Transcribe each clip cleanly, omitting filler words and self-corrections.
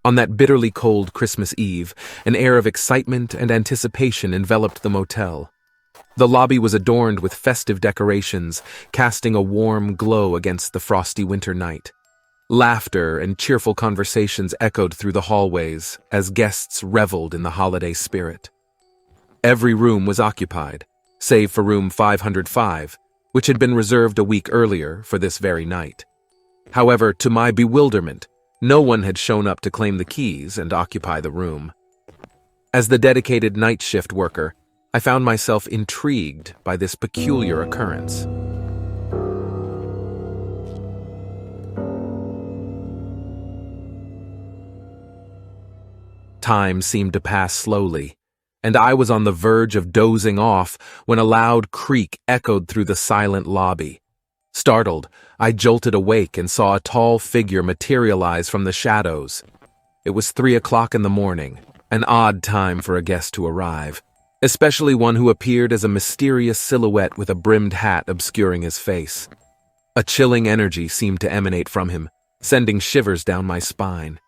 On that bitterly cold Christmas Eve, an air of excitement and anticipation enveloped the motel. The lobby was adorned with festive decorations, casting a warm glow against the frosty winter night. Laughter and cheerful conversations echoed through the hallways as guests reveled in the holiday spirit. Every room was occupied, save for room 505, which had been reserved a week earlier for this very night. However, to my bewilderment, no one had shown up to claim the keys and occupy the room. As the dedicated night shift worker, I found myself intrigued by this peculiar occurrence. Time seemed to pass slowly, and I was on the verge of dozing off when a loud creak echoed through the silent lobby. Startled, I jolted awake and saw a tall figure materialize from the shadows. It was 3 o'clock in the morning, an odd time for a guest to arrive, especially one who appeared as a mysterious silhouette with a brimmed hat obscuring his face. A chilling energy seemed to emanate from him, sending shivers down my spine.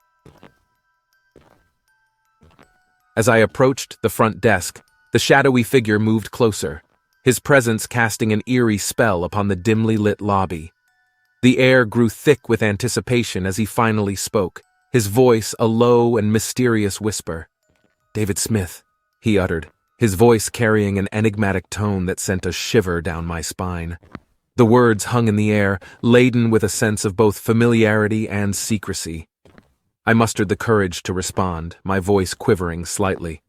As I approached the front desk, the shadowy figure moved closer, his presence casting an eerie spell upon the dimly lit lobby. The air grew thick with anticipation as he finally spoke, his voice a low and mysterious whisper. "David Smith," he uttered, his voice carrying an enigmatic tone that sent a shiver down my spine. The words hung in the air, laden with a sense of both familiarity and secrecy. I mustered the courage to respond, my voice quivering slightly.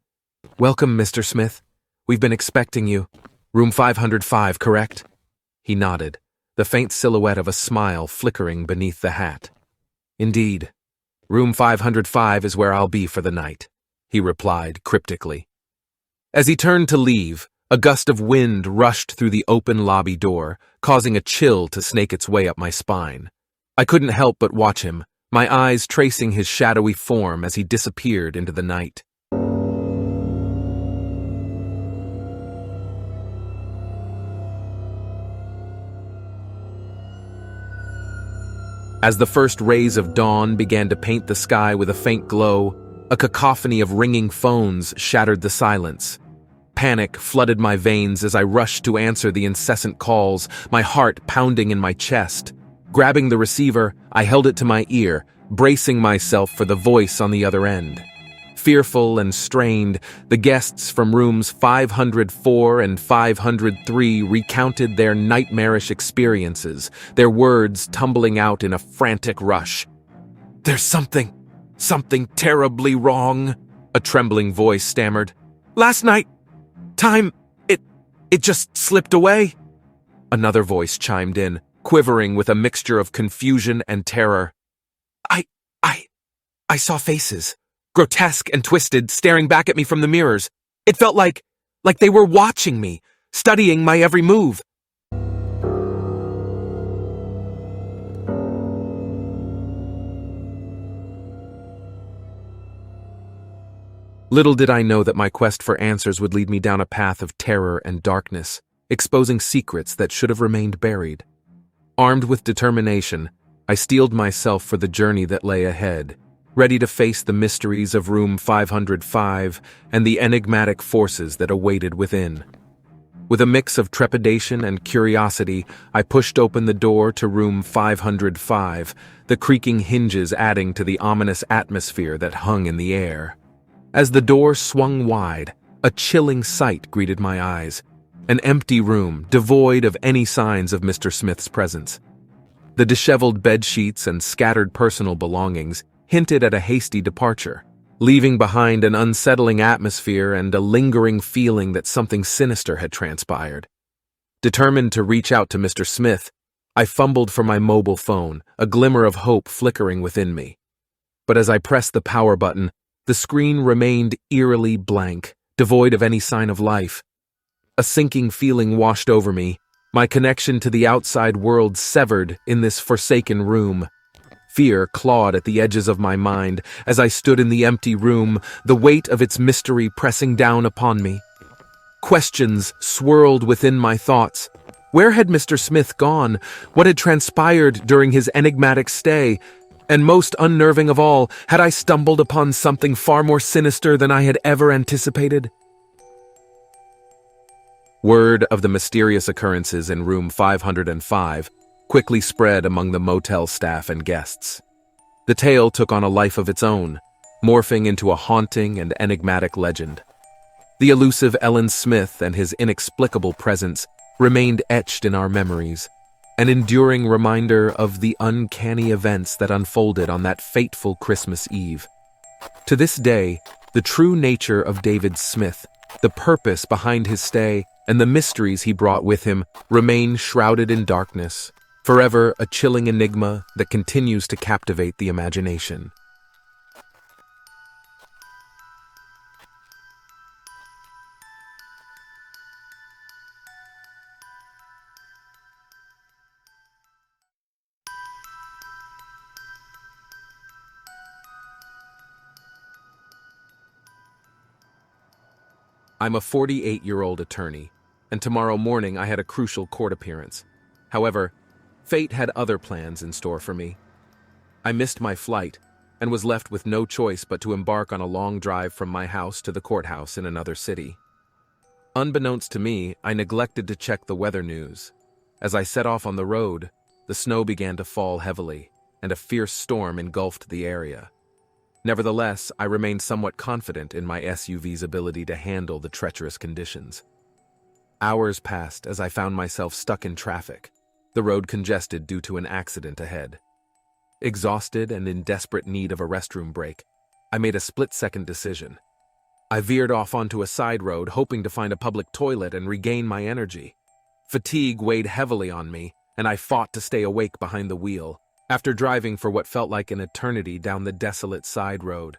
"Welcome, Mr. Smith. We've been expecting you. Room 505, correct?" He nodded, the faint silhouette of a smile flickering beneath the hat. "Indeed. Room 505 is where I'll be for the night," he replied cryptically. As he turned to leave, a gust of wind rushed through the open lobby door, causing a chill to snake its way up my spine. I couldn't help but watch him, my eyes tracing his shadowy form as he disappeared into the night. As the first rays of dawn began to paint the sky with a faint glow, a cacophony of ringing phones shattered the silence. Panic flooded my veins as I rushed to answer the incessant calls, my heart pounding in my chest. Grabbing the receiver, I held it to my ear, bracing myself for the voice on the other end. Fearful and strained, the guests from rooms 504 and 503 recounted their nightmarish experiences, their words tumbling out in a frantic rush. "There's something terribly wrong," a trembling voice stammered. "Last night, time, it just slipped away." Another voice chimed in, quivering with a mixture of confusion and terror. I saw faces, grotesque and twisted, staring back at me from the mirrors. It felt like they were watching me, studying my every move." Little did I know that my quest for answers would lead me down a path of terror and darkness, exposing secrets that should have remained buried. Armed with determination, I steeled myself for the journey that lay ahead, ready to face the mysteries of room 505 and the enigmatic forces that awaited within. With a mix of trepidation and curiosity, I pushed open the door to room 505, the creaking hinges adding to the ominous atmosphere that hung in the air. As the door swung wide, a chilling sight greeted my eyes, an empty room devoid of any signs of Mr. Smith's presence. The disheveled bedsheets and scattered personal belongings hinted at a hasty departure, leaving behind an unsettling atmosphere and a lingering feeling that something sinister had transpired. Determined to reach out to Mr. Smith, I fumbled for my mobile phone, a glimmer of hope flickering within me. But as I pressed the power button, the screen remained eerily blank, devoid of any sign of life. A sinking feeling washed over me, my connection to the outside world severed in this forsaken room. Fear clawed at the edges of my mind as I stood in the empty room, the weight of its mystery pressing down upon me. Questions swirled within my thoughts. Where had Mr. Smith gone? What had transpired during his enigmatic stay? And most unnerving of all, had I stumbled upon something far more sinister than I had ever anticipated? Word of the mysterious occurrences in room 505 quickly spread among the motel staff and guests. The tale took on a life of its own, morphing into a haunting and enigmatic legend. The elusive Ellen Smith and his inexplicable presence remained etched in our memories, an enduring reminder of the uncanny events that unfolded on that fateful Christmas Eve. To this day, the true nature of David Smith, the purpose behind his stay, and the mysteries he brought with him remain shrouded in darkness, forever a chilling enigma that continues to captivate the imagination. I'm a 48-year-old attorney, and tomorrow morning I had a crucial court appearance. However, fate had other plans in store for me. I missed my flight and was left with no choice but to embark on a long drive from my house to the courthouse in another city. Unbeknownst to me, I neglected to check the weather news. As I set off on the road, the snow began to fall heavily, and a fierce storm engulfed the area. Nevertheless, I remained somewhat confident in my SUV's ability to handle the treacherous conditions. Hours passed as I found myself stuck in traffic, the road congested due to an accident ahead. Exhausted and in desperate need of a restroom break, I made a split-second decision. I veered off onto a side road, hoping to find a public toilet and regain my energy. Fatigue weighed heavily on me, and I fought to stay awake behind the wheel. After driving for what felt like an eternity down the desolate side road,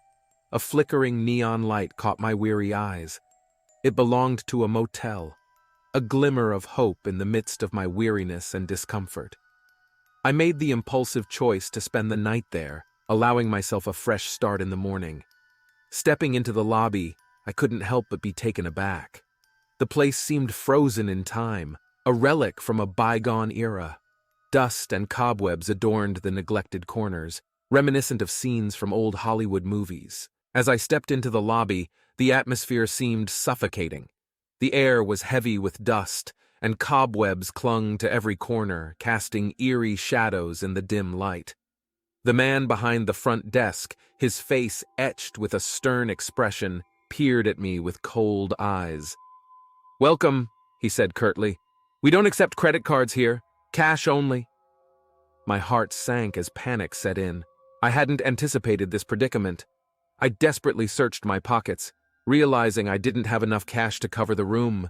a flickering neon light caught my weary eyes. It belonged to a motel, a glimmer of hope in the midst of my weariness and discomfort. I made the impulsive choice to spend the night there, allowing myself a fresh start in the morning. Stepping into the lobby, I couldn't help but be taken aback. The place seemed frozen in time, a relic from a bygone era. Dust and cobwebs adorned the neglected corners, reminiscent of scenes from old Hollywood movies. As I stepped into the lobby, the atmosphere seemed suffocating. The air was heavy with dust, and cobwebs clung to every corner, casting eerie shadows in the dim light. The man behind the front desk, his face etched with a stern expression, peered at me with cold eyes. "Welcome," he said curtly. "We don't accept credit cards here. Cash only." My heart sank as panic set in. I hadn't anticipated this predicament. I desperately searched my pockets, realizing I didn't have enough cash to cover the room.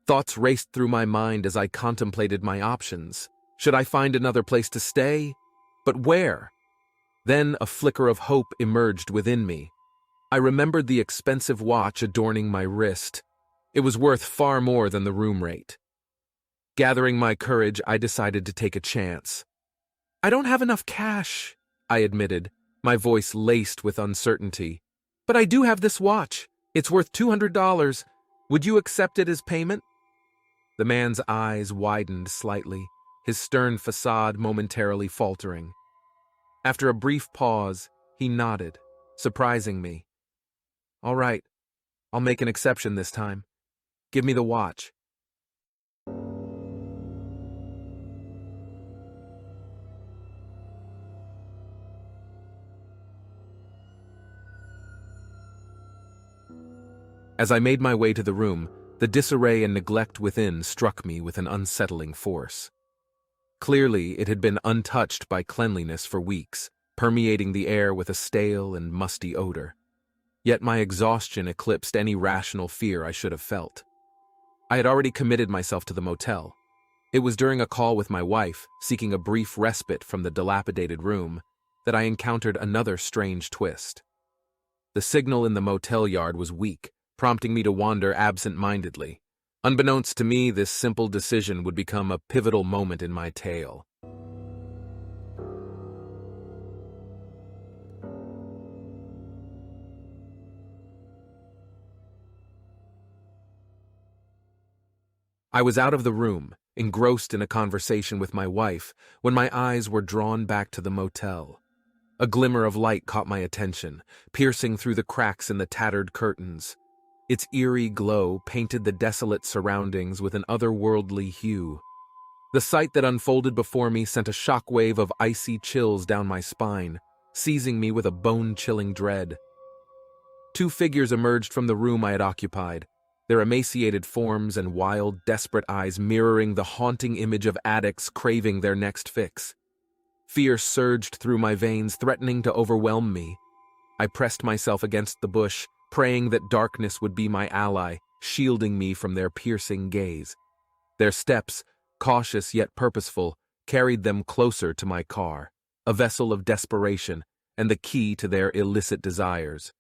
Thoughts raced through my mind as I contemplated my options. Should I find another place to stay? But where? Then a flicker of hope emerged within me. I remembered the expensive watch adorning my wrist. It was worth far more than the room rate. Gathering my courage, I decided to take a chance. "I don't have enough cash," I admitted, my voice laced with uncertainty. "But I do have this watch. It's worth $200. Would you accept it as payment?" The man's eyes widened slightly, his stern facade momentarily faltering. After a brief pause, he nodded, surprising me. "All right, I'll make an exception this time. Give me the watch." As I made my way to the room, the disarray and neglect within struck me with an unsettling force. Clearly, it had been untouched by cleanliness for weeks, permeating the air with a stale and musty odor. Yet my exhaustion eclipsed any rational fear I should have felt. I had already committed myself to the motel. It was during a call with my wife, seeking a brief respite from the dilapidated room, that I encountered another strange twist. The signal in the motel yard was weak, prompting me to wander absent-mindedly. Unbeknownst to me, this simple decision would become a pivotal moment in my tale. I was out of the room, engrossed in a conversation with my wife, when my eyes were drawn back to the motel. A glimmer of light caught my attention, piercing through the cracks in the tattered curtains. Its eerie glow painted the desolate surroundings with an otherworldly hue. The sight that unfolded before me sent a shockwave of icy chills down my spine, seizing me with a bone-chilling dread. Two figures emerged from the room I had occupied, their emaciated forms and wild, desperate eyes mirroring the haunting image of addicts craving their next fix. Fear surged through my veins, threatening to overwhelm me. I pressed myself against the bush, praying that darkness would be my ally, shielding me from their piercing gaze. Their steps, cautious yet purposeful, carried them closer to my car, a vessel of desperation and the key to their illicit desires.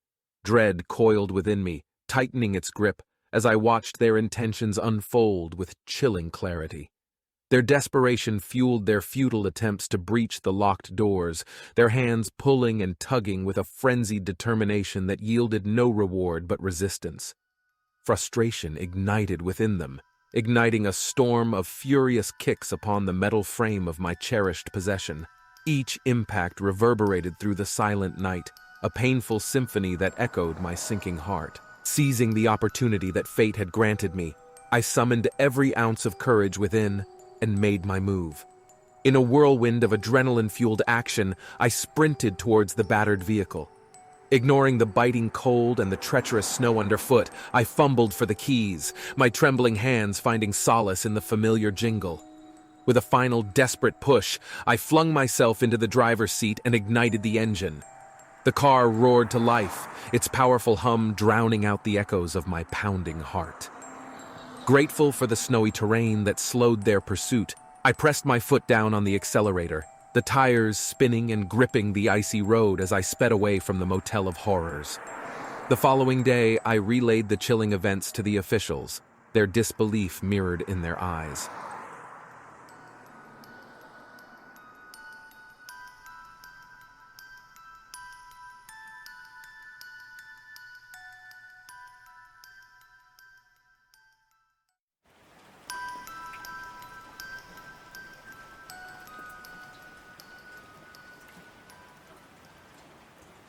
Dread coiled within me, tightening its grip as I watched their intentions unfold with chilling clarity. Their desperation fueled their futile attempts to breach the locked doors, their hands pulling and tugging with a frenzied determination that yielded no reward but resistance. Frustration ignited within them, igniting a storm of furious kicks upon the metal frame of my cherished possession. Each impact reverberated through the silent night, a painful symphony that echoed my sinking heart. Seizing the opportunity that fate had granted me, I summoned every ounce of courage within and made my move. In a whirlwind of adrenaline-fueled action, I sprinted towards the battered vehicle. Ignoring the biting cold and the treacherous snow underfoot, I fumbled for the keys, my trembling hands finding solace in the familiar jingle. With a final desperate push, I flung myself into the driver's seat and ignited the engine. The car roared to life, its powerful hum drowning out the echoes of my pounding heart. Grateful for the snowy terrain that slowed their pursuit, I pressed my foot down on the accelerator, the tires spinning and gripping the icy road as I sped away from the Motel of Horrors. The following day, I relayed the chilling events to the officials, their disbelief mirrored in their eyes.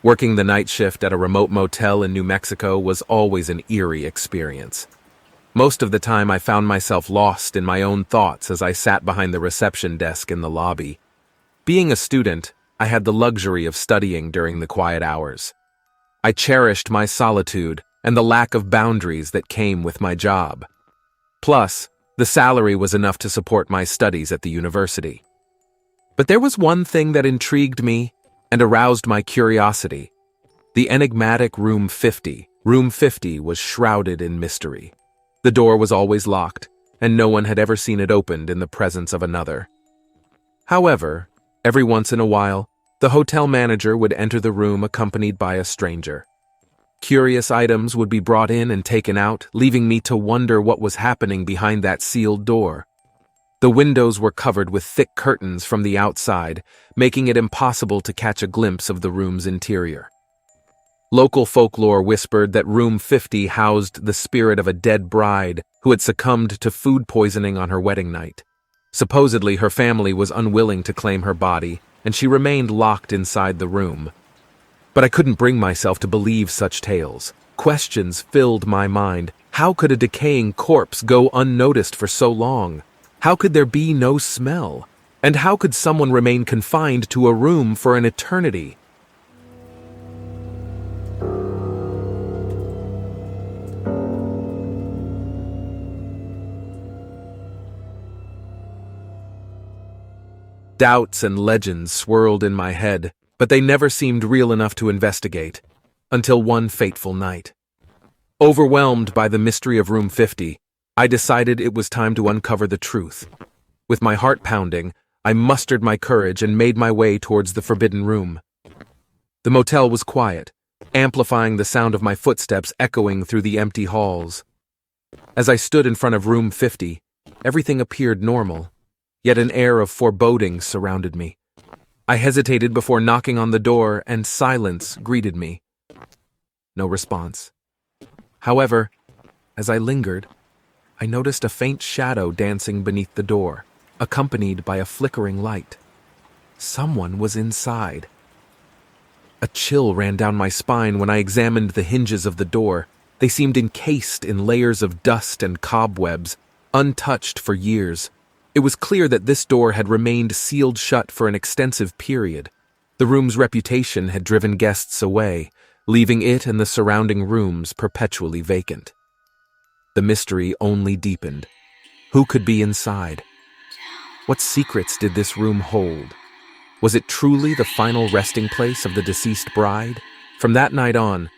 Working the night shift at a remote motel in New Mexico was always an eerie experience. Most of the time I found myself lost in my own thoughts as I sat behind the reception desk in the lobby. Being a student, I had the luxury of studying during the quiet hours. I cherished my solitude and the lack of boundaries that came with my job. Plus, the salary was enough to support my studies at the university. But there was one thing that intrigued me and aroused my curiosity. The enigmatic Room 50. Room 50 was shrouded in mystery. The door was always locked, and no one had ever seen it opened in the presence of another. However, every once in a while, the hotel manager would enter the room accompanied by a stranger. Curious items would be brought in and taken out, leaving me to wonder what was happening behind that sealed door. The windows were covered with thick curtains from the outside, making it impossible to catch a glimpse of the room's interior. Local folklore whispered that Room 50 housed the spirit of a dead bride who had succumbed to food poisoning on her wedding night. Supposedly, her family was unwilling to claim her body, and she remained locked inside the room. But I couldn't bring myself to believe such tales. Questions filled my mind. How could a decaying corpse go unnoticed for so long? How could there be no smell? And how could someone remain confined to a room for an eternity? Doubts and legends swirled in my head, but they never seemed real enough to investigate, until one fateful night. Overwhelmed by the mystery of Room 50, I decided it was time to uncover the truth. With my heart pounding, I mustered my courage and made my way towards the forbidden room. The motel was quiet, amplifying the sound of my footsteps echoing through the empty halls. As I stood in front of Room 50, everything appeared normal, yet an air of foreboding surrounded me. I hesitated before knocking on the door, and silence greeted me. No response. However, as I lingered, I noticed a faint shadow dancing beneath the door, accompanied by a flickering light. Someone was inside. A chill ran down my spine when I examined the hinges of the door. They seemed encased in layers of dust and cobwebs, untouched for years. It was clear that this door had remained sealed shut for an extensive period. The room's reputation had driven guests away, leaving it and the surrounding rooms perpetually vacant. The mystery only deepened. Who could be inside? What secrets did this room hold? Was it truly the final resting place of the deceased bride? From that night on,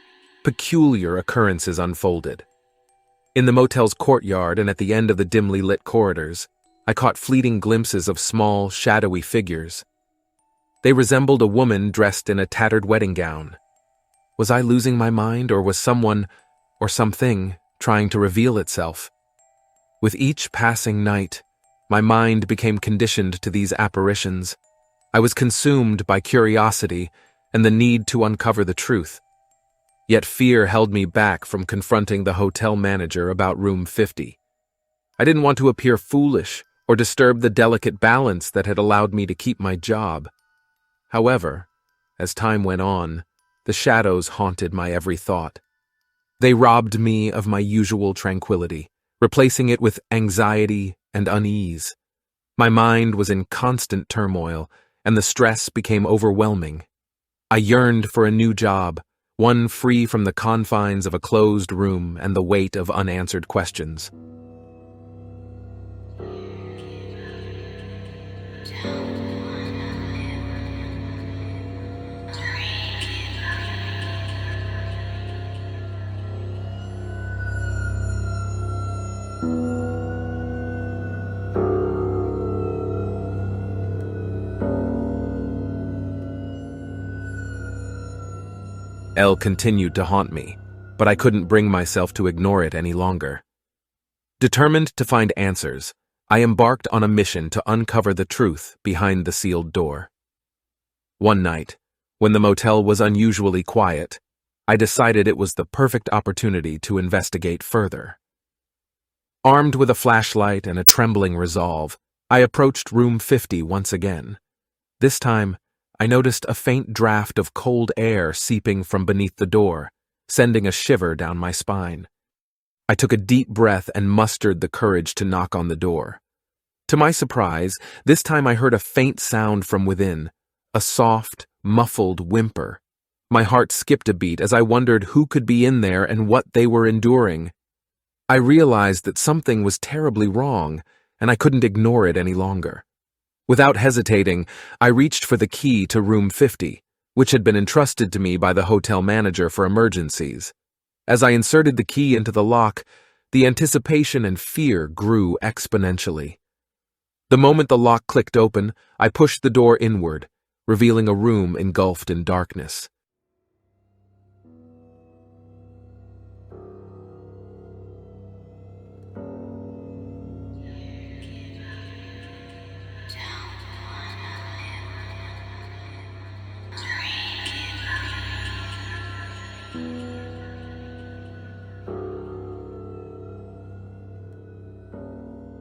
peculiar occurrences unfolded. In the motel's courtyard and at the end of the dimly lit corridors, I caught fleeting glimpses of small, shadowy figures. They resembled a woman dressed in a tattered wedding gown. Was I losing my mind, or was someone, or something, trying to reveal itself? With each passing night, my mind became conditioned to these apparitions. I was consumed by curiosity and the need to uncover the truth. Yet fear held me back from confronting the hotel manager about room 50. I didn't want to appear foolish or disturb the delicate balance that had allowed me to keep my job. However, as time went on, the shadows haunted my every thought. They robbed me of my usual tranquility, replacing it with anxiety and unease. My mind was in constant turmoil, and the stress became overwhelming. I yearned for a new job, one free from the confines of a closed room and the weight of unanswered questions. Elle continued to haunt me, but I couldn't bring myself to ignore it any longer. Determined to find answers, I embarked on a mission to uncover the truth behind the sealed door. One night, when the motel was unusually quiet, I decided it was the perfect opportunity to investigate further. Armed with a flashlight and a trembling resolve, I approached room 50 once again. This time, I noticed a faint draft of cold air seeping from beneath the door, sending a shiver down my spine. I took a deep breath and mustered the courage to knock on the door. To my surprise, this time I heard a faint sound from within, a soft, muffled whimper. My heart skipped a beat as I wondered who could be in there and what they were enduring. I realized that something was terribly wrong, and I couldn't ignore it any longer. Without hesitating, I reached for the key to room 50, which had been entrusted to me by the hotel manager for emergencies. As I inserted the key into the lock, the anticipation and fear grew exponentially. The moment the lock clicked open, I pushed the door inward, revealing a room engulfed in darkness.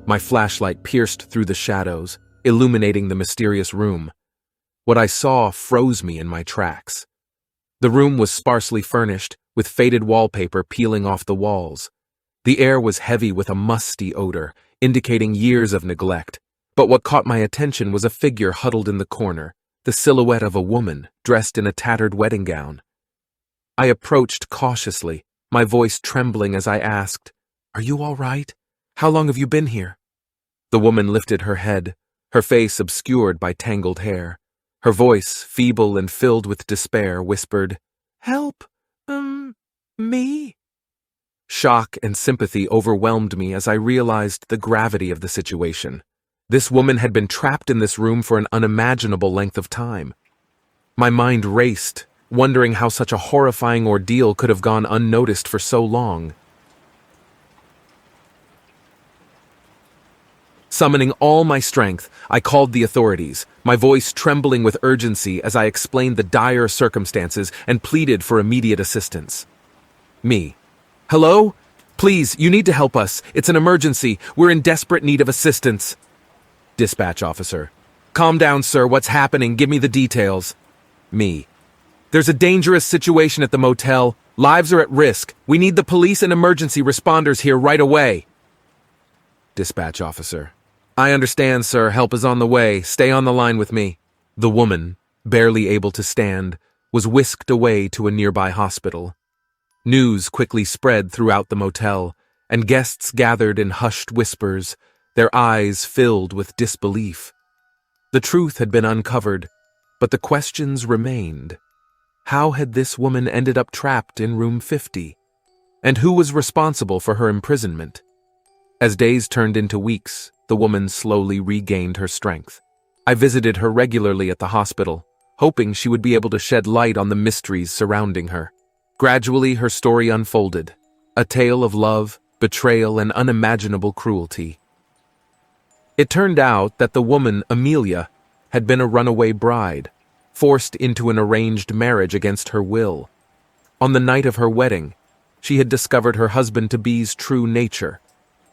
My flashlight pierced through the shadows, illuminating the mysterious room. What I saw froze me in my tracks. The room was sparsely furnished, with faded wallpaper peeling off the walls. The air was heavy with a musty odor, indicating years of neglect. But what caught my attention was a figure huddled in the corner, the silhouette of a woman dressed in a tattered wedding gown. I approached cautiously, my voice trembling as I asked, "Are you all right? How long have you been here?" The woman lifted her head, her face obscured by tangled hair. Her voice, feeble and filled with despair, whispered, "Help, me?" Shock and sympathy overwhelmed me as I realized the gravity of the situation. This woman had been trapped in this room for an unimaginable length of time. My mind raced, wondering how such a horrifying ordeal could have gone unnoticed for so long. Summoning all my strength, I called the authorities, my voice trembling with urgency as I explained the dire circumstances and pleaded for immediate assistance. Me. "Hello? Please, you need to help us. It's an emergency. We're in desperate need of assistance." Dispatch officer. "Calm down, sir. What's happening? Give me the details." Me. There's a dangerous situation at the motel. Lives are at risk. We need the police and emergency responders here right away. Dispatch officer. I understand, sir. Help is on the way. Stay on the line with me. The woman, barely able to stand, was whisked away to a nearby hospital. News quickly spread throughout the motel, and guests gathered in hushed whispers, their eyes filled with disbelief. The truth had been uncovered, but the questions remained. How had this woman ended up trapped in room 50? And who was responsible for her imprisonment? As days turned into weeks, the woman slowly regained her strength. I visited her regularly at the hospital, hoping she would be able to shed light on the mysteries surrounding her. Gradually, her story unfolded, a tale of love, betrayal, and unimaginable cruelty. It turned out that the woman, Amelia, had been a runaway bride, forced into an arranged marriage against her will. On the night of her wedding, she had discovered her husband-to-be's true nature,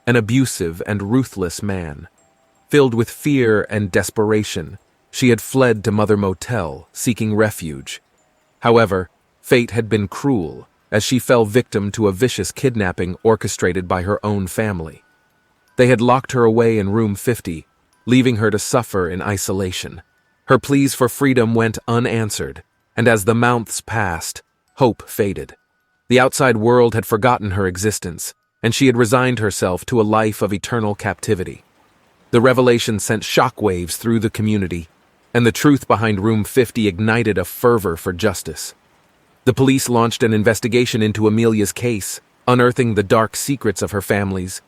an abusive and ruthless man. Filled with fear and desperation, she had fled to Mother Motel, seeking refuge. However, fate had been cruel, as she fell victim to a vicious kidnapping orchestrated by her own family. They had locked her away in room 50, leaving her to suffer in isolation. Her pleas for freedom went unanswered, and as the months passed, hope faded. The outside world had forgotten her existence, and she had resigned herself to a life of eternal captivity. The revelation sent shockwaves through the community, and the truth behind room 50 ignited a fervor for justice. The police launched an investigation into Amelia's case, unearthing the dark secrets of her family's